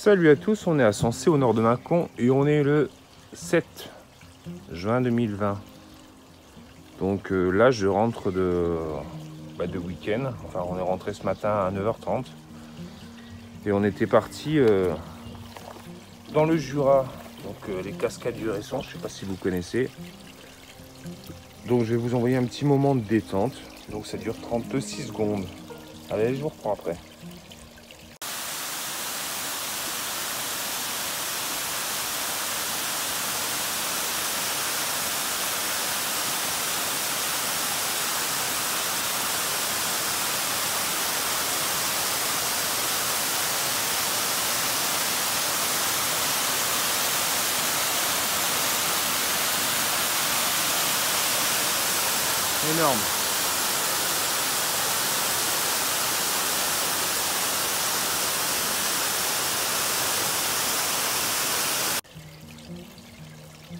Salut à tous, on est à Sensé au nord de Mâcon et on est le 7 juin 2020. Donc là je rentre de week-end, enfin on est rentré ce matin à 9h30 et on était parti dans le Jura, donc les cascades du Resson, je ne sais pas si vous connaissez. Donc je vais vous envoyer un petit moment de détente, donc ça dure 36 secondes. Allez, je vous reprends après. Énorme.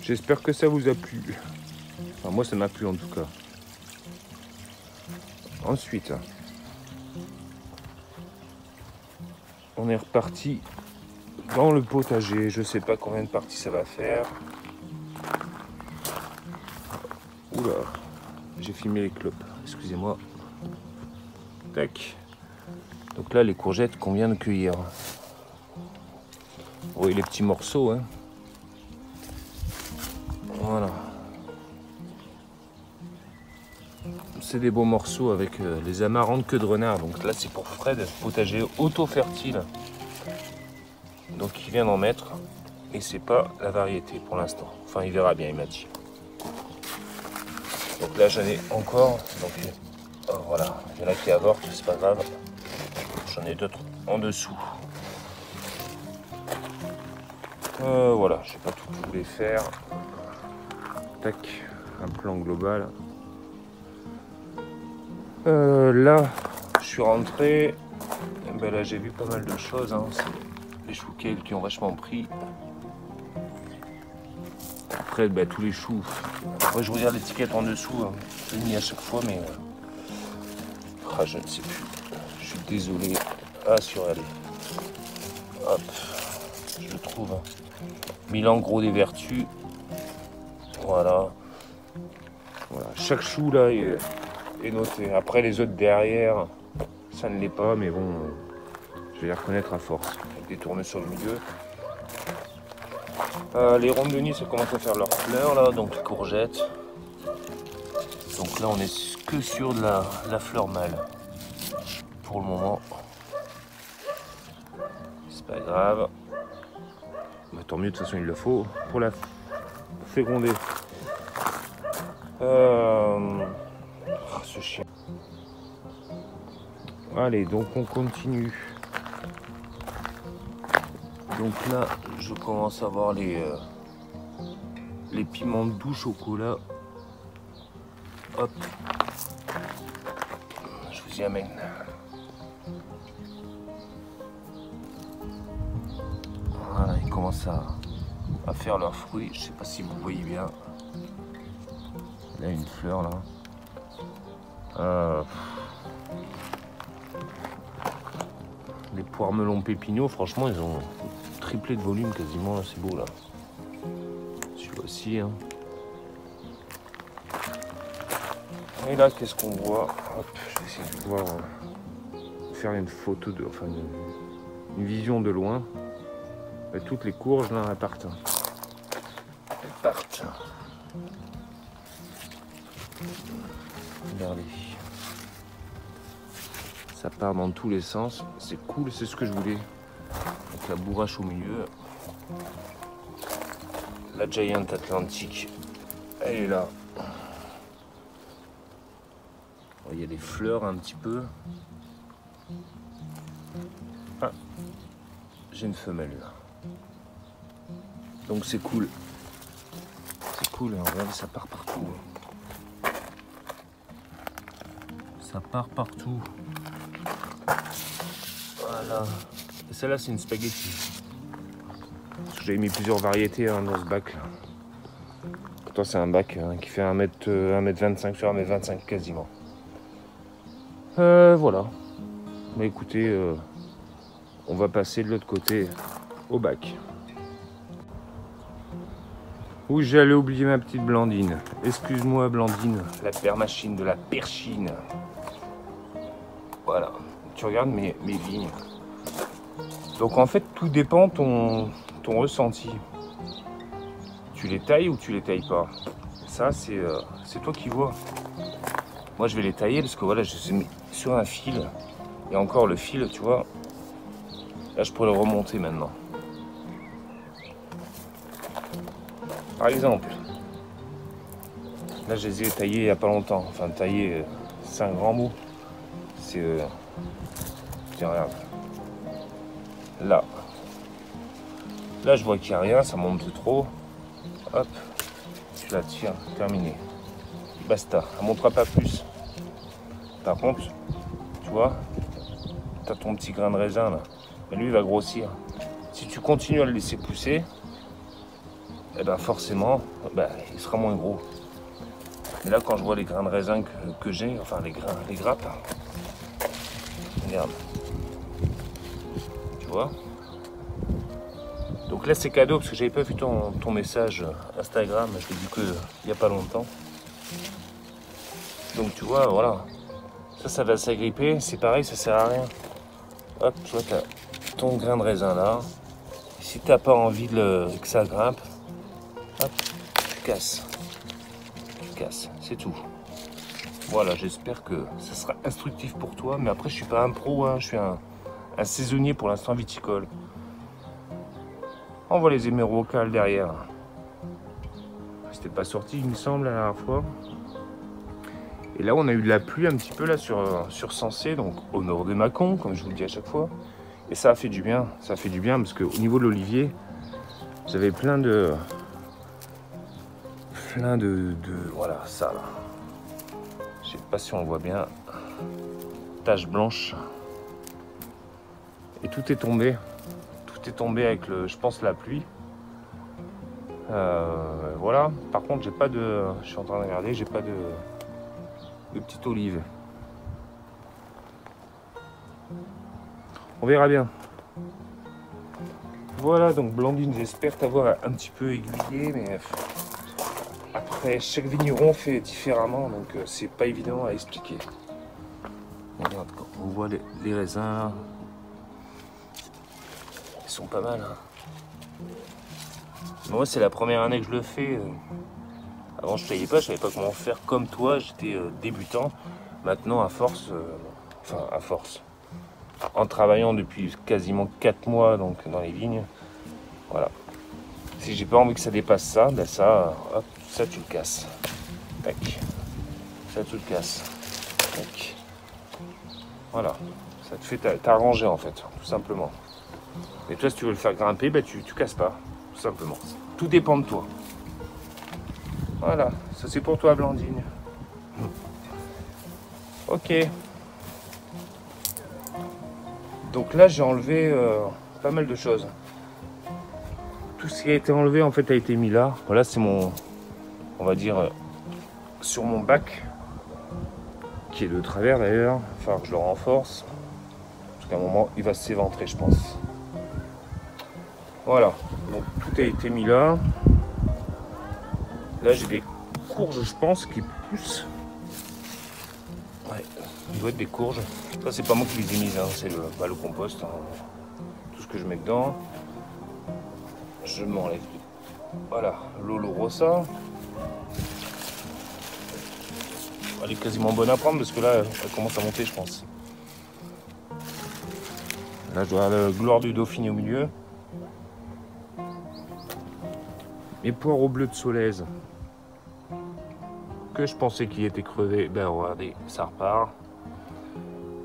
J'espère que ça vous a plu. Enfin, moi ça m'a plu en tout cas. Ensuite, on est reparti dans le potager. Je sais pas combien de parties ça va faire. Oula, j'ai filmé les clopes, excusez-moi. Tac. Donc là, les courgettes qu'on vient de cueillir. Vous voyez les petits morceaux, hein. Voilà. C'est des beaux morceaux avec les amarantes queue de renard. Donc là, c'est pour Fred, potager auto-fertile. Donc il vient d'en mettre. Et c'est pas la variété pour l'instant. Enfin, il verra bien, il m'a dit. Donc là, j'en ai encore. Donc voilà, il y en a qui avortent, c'est pas grave. J'en ai d'autres en dessous. Voilà, je sais pas tout vous voulez faire. Tac, un plan global. Là, je suis rentré. Ben là, j'ai vu pas mal de choses. Hein. C'est les choux kale qui ont vachement pris. Après, ben, tous les choux. Après, je regarde l'étiquette en dessous. Hein. Je l'ai mis à chaque fois, mais je ne sais plus. Je suis désolé. Ah, sur elle. Hop, je le trouve. Milan gros des vertus. Voilà. Voilà. Chaque chou là est noté. Après les autres derrière, ça ne l'est pas, mais bon, je vais les reconnaître à force. Avec des tournes sur le milieu. Les rondes de Nice commencent à faire leurs fleurs là, donc les courgettes. Donc là on est que sur de la fleur mâle. Pour le moment. C'est pas grave. Bah, tant mieux, de toute façon il le faut pour la féconder. Ce chien. Allez, donc on continue. Donc là, je commence à voir les piments doux chocolat. Hop. Je vous y amène. Voilà, ils commencent à faire leurs fruits. Je sais pas si vous voyez bien. Là, une fleur là. Les poires melons pépiniaux, franchement, ils ont triplé de volume quasiment. C'est beau là. Celui-là aussi. Hein. Et là, qu'est-ce qu'on voit? Hop, je vais essayer de voir, faire une photo de, enfin une vision de loin. Et toutes les courges là, elles partent. Elles partent. Regardez. Ça part dans tous les sens. C'est cool, c'est ce que je voulais. Donc la bourrache au milieu. La Giant Atlantique, elle est là. Il y a des fleurs un petit peu. Ah, j'ai une femelle là. Donc c'est cool. C'est cool, hein. Regardez, ça part partout. Ça part partout. Voilà. Et celle-là, c'est une spaghetti. J'ai mis plusieurs variétés hein, dans ce bac là. Pourtant, c'est un bac hein, qui fait 1m25 sur 1m25 quasiment. Voilà. Mais écoutez, on va passer de l'autre côté au bac. Où j'allais oublier ma petite Blandine. Excuse-moi Blandine, la père-machine de la perchine. Voilà, tu regardes mes vignes. Donc en fait, tout dépend ton ressenti. Tu les tailles ou tu les tailles pas. Ça, c'est toi qui vois. Moi, je vais les tailler parce que voilà, je les ai mis sur un fil. Et encore le fil, tu vois. Là, je pourrais le remonter maintenant. Par exemple, là, je les ai taillés il n'y a pas longtemps. Enfin, taillés, c'est un grand mot. C'est... tiens, regarde. Là. Là, je vois qu'il n'y a rien, ça monte trop. Hop, tu la tires, terminé. Basta, elle ne montera pas plus. Par contre, tu vois, tu as ton petit grain de raisin là. Mais lui, il va grossir. Si tu continues à le laisser pousser, eh ben forcément, il sera moins gros. Mais là, quand je vois les grains de raisin que j'ai, enfin les grappes, regarde. Tu vois? Donc là, c'est cadeau parce que j'avais pas vu ton message Instagram. Je l'ai vu qu'il n'y a pas longtemps. Donc tu vois, voilà. Ça va s'agripper. C'est pareil, ça sert à rien. Hop, tu vois, tu as ton grain de raisin là. Si tu n'as pas envie que ça grimpe, hop, tu casses. Tu casses, c'est tout. Voilà, j'espère que ça sera instructif pour toi. Mais après, je suis pas un pro, hein, je suis un saisonnier pour l'instant viticole. On voit les hémérocales derrière. C'était pas sorti, il me semble, la dernière fois. Et là, on a eu de la pluie un petit peu là sur Sensé, donc au nord de Mâcon, comme je vous le dis à chaque fois. Et ça a fait du bien. Ça a fait du bien parce qu'au niveau de l'olivier, j'avais plein de voilà, ça là. Je sais pas si on le voit bien. Tache blanche. Et tout est tombé. Tout est tombé avec je pense, la pluie. Voilà. Par contre, j'ai pas de. Je suis en train de regarder, j'ai pas de petite olive. On verra bien. Voilà, donc Blandine, j'espère t'avoir un petit peu aiguillé, mais après, chaque vigneron fait différemment, donc c'est pas évident à expliquer. Regarde, quand on voit les raisins, ils sont pas mal. Hein. Moi, c'est la première année que je le fais. Avant, je ne savais pas comment faire comme toi, j'étais débutant. Maintenant, à force, en travaillant depuis quasiment 4 mois donc, dans les vignes, voilà. Si j'ai pas envie que ça dépasse ça, ben ça, hop, ça tu le casses. Tac. Ça tu le casses. Tac. Voilà. Ça te fait t'arranger en fait, tout simplement. Mais toi, si tu veux le faire grimper, ben, tu casses pas, tout simplement. Tout dépend de toi. Voilà, ça c'est pour toi Blandine. Ok. Donc là j'ai enlevé pas mal de choses. Tout ce qui a été enlevé en fait a été mis là. Voilà, c'est mon, on va dire, sur mon bac, qui est de travers d'ailleurs. Il va falloir que je le renforce. Parce qu'à un moment il va s'éventrer je pense. Voilà, donc tout a été mis là. Là, j'ai des courges, je pense, qui poussent. Ouais, il doit être des courges. Ça, c'est pas moi qui les ai mises, hein. C'est le compost. Hein. Tout ce que je mets dedans. Je m'enlève. Voilà, l'Olorosa. Elle est quasiment bonne à prendre parce que là, elle commence à monter, je pense. Là, je dois avoir le gloire du Dauphiné au milieu. Mes poireaux bleus de Solèze. Que je pensais qu'il était crevé, ben regardez, ça repart.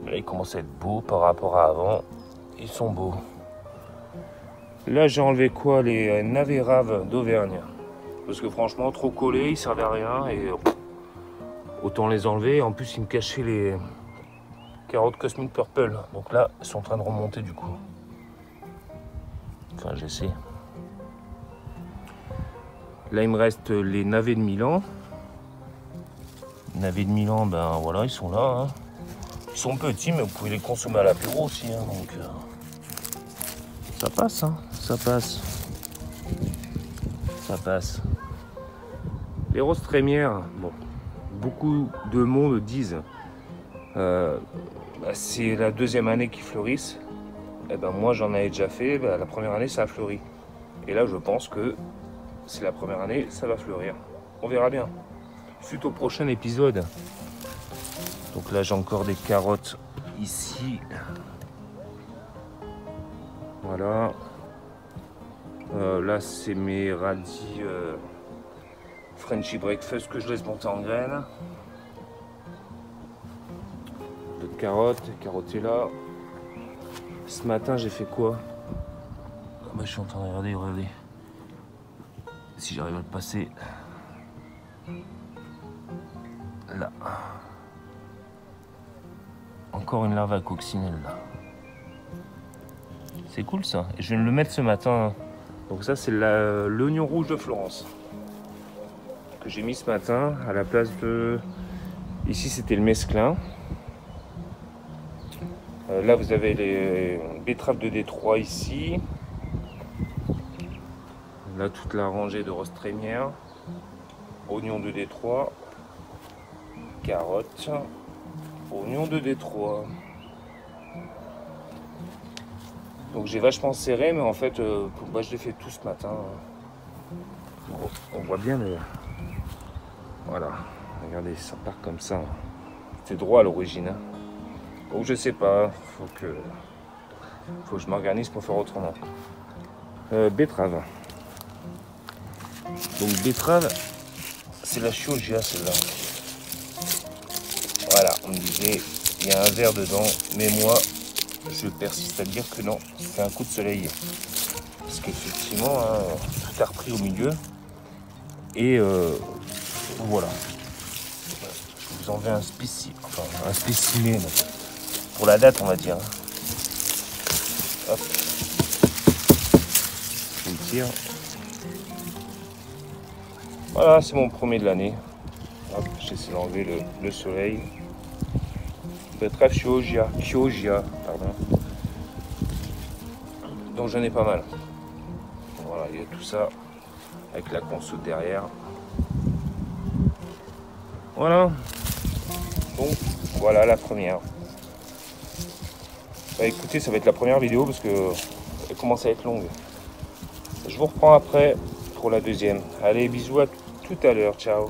Là, il commence à être beau par rapport à avant. Ils sont beaux. Là, j'ai enlevé quoi? Les navets raves d'Auvergne. Parce que franchement, trop collés, ils servaient à rien. Et autant les enlever. En plus, ils me cachaient les carottes Cosmic Purple. Donc là, ils sont en train de remonter du coup. Enfin, j'essaie. Là, il me reste les navets de Milan. Navets de Milan, ben voilà, ils sont là. Hein. Ils sont petits, mais vous pouvez les consommer à l'apéro aussi. Hein, donc, ça passe, hein. Ça passe. Ça passe. Les roses trémières, bon, beaucoup de monde disent c'est la deuxième année qu'ils fleurissent. Et ben moi j'en avais déjà fait, la première année ça a fleuri. Et là je pense que c'est la première année, ça va fleurir. On verra bien. Suite au prochain épisode. Donc là j'ai encore des carottes ici. Voilà. Là c'est mes radis Frenchy Breakfast que je laisse monter en graines. D'autres carottes, carottes là. Ce matin j'ai fait quoi? Je suis en train de regarder. Si j'arrive à le passer. Là. Encore une larve à coccinelle là. C'est cool ça. Et je viens de le mettre ce matin. Donc ça c'est l'oignon rouge de Florence. Que j'ai mis ce matin à la place de... Ici c'était le mesclin. Là vous avez les betteraves de Détroit ici. Là toute la rangée de roses trémières. Oignons de Détroit. Carottes. Oignons de Détroit. Donc j'ai vachement serré, mais en fait, je l'ai fait tout ce matin. On voit bien le... Voilà, regardez, ça part comme ça. C'était droit à l'origine. Hein. Donc je sais pas, faut que je m'organise pour faire autrement. Betterave. Donc betterave, c'est la chiogia celle-là. Voilà, on me disait, il y a un verre dedans, mais moi, je persiste à dire que non, c'est un coup de soleil. Parce qu'effectivement, hein, tout a repris au milieu. Et voilà. Je vous envoie un spécimen pour la date, on va dire. Hop. Je le tire. Voilà, c'est mon premier de l'année. J'essaie d'enlever le soleil. Betterave chiogia, pardon. Donc j'en ai pas mal. Voilà, il y a tout ça avec la conso derrière. Voilà. Donc voilà la première. Bah, écoutez, ça va être la première vidéo parce que elle commence à être longue. Je vous reprends après pour la deuxième. Allez, bisous à tout à l'heure, ciao.